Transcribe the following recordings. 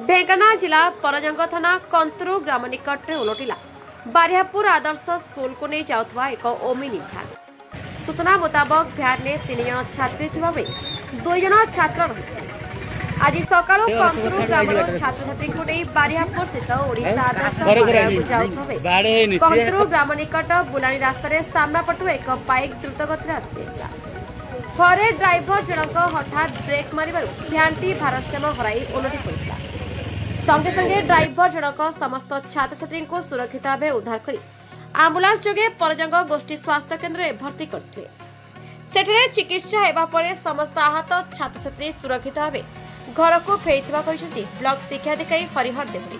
ढेंकानाल जिला परजंग थाना कंतरू ग्राम निकट में उलटिला बारियापुर आदर्श स्कूल को नहीं जाउथवा एक ओमिनी भ्यान। सूचना मुताबक भ्यान में 3 जन छात्री थिबा बेले 2 जन छात्र रहिथिले। आज सकाळ कंतरू ग्राम छात्र छात्री को नहीं बारियापुर स्थित ओडिशा आदर्श विद्यालय जाउथवा बेले कंतरू ग्राम निकट बुलानी रास्ता सामना पटु एक बाइक द्रुत गति आसी जाइतिला। फरे ड्राइवर जनक हठात ब्रेक मारिबारु भ्यानटी भारसाम्य हराई ओलटि पड़िला। संगे संगे ड्राइवर जनक समस्त छात्र छात्री को सुरक्षित भाव उद्धार कर आंबुलांस जोगे परजंग गोष्ठी स्वास्थ्य केन्द्र भर्ती करथिले। सेठरे चिकित्सा हेबा परे समस्त आहत छात्र छात्री सुरक्षित भाव घर को फेरिथिबा कहिसंती ब्लॉक शिक्षाधिकारी हरिहर देवरी।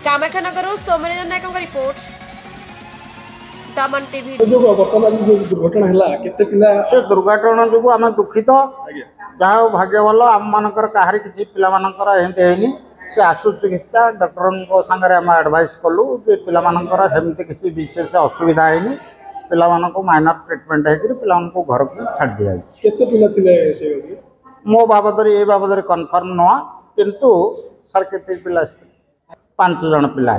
कामाख्यानगर सौम्यरंजन नायक रिपोर्ट दमन टीवी। दुर्घटना जो आम दुखित जहाँ भाग्य भल आम मानकर कहार किसी पिलामानकर एमती होनी से आशु चिकित्सा डॉक्टर सागर आम एडवाइस कलु जे पिलामानकर सेमती किसी विशेष असुविधा है पिलामाननको माइनर ट्रिटमेंट है पिलामाननको घर को छाड़ दिया जाए। मो बाबद ये बाबद कन्फर्म नुआ किंतु सर केते पिला 5 जन पिला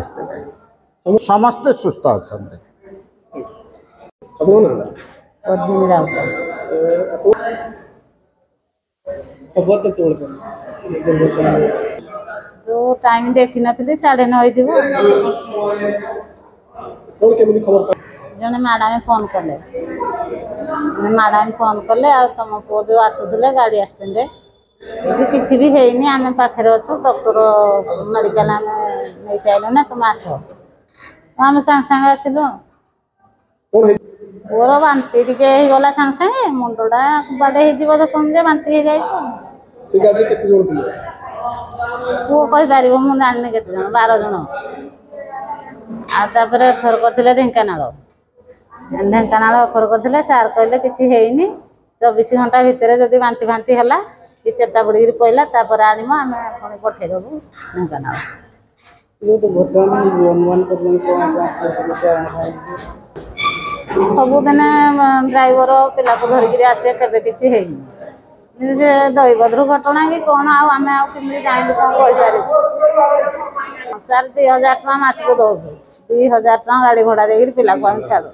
समस्ते सुस्थ अच्छा। जो टाइम देखी नी 9:30 जन मैडम फोन कले तुम पुओ जो आसुले गाड़ी एक्सीडेंट किसी भी है आम पाखे अच्छु डॉक्टर मेडिकल आम नहीं सारे ना तुम आस आम सांगे सांगे आसिलु। पुओर बांती टे गला सांगे सांगे मुंडा बाड़े कम बांती हो जाए पुओ कहीपर मुझे जानी के 12 जन आपर एफर करते ढेंकानाल एफर करते सार कहले किसी है 24 घंटा भितर जब बांती फांती है कि चेता बुड़ी पड़ा तापर आम पुणी पठेदेबू ढेंकानाल। सबुदिन ड्राइवर पिला को धरिकी आसे केवे किसी है दैव दुर्घटना कि कौन आम जानी कौन कहीपर सार 2000 टका मास को दौर 2000 टका गाड़ी भड़ा दे पिला को आम छाड़।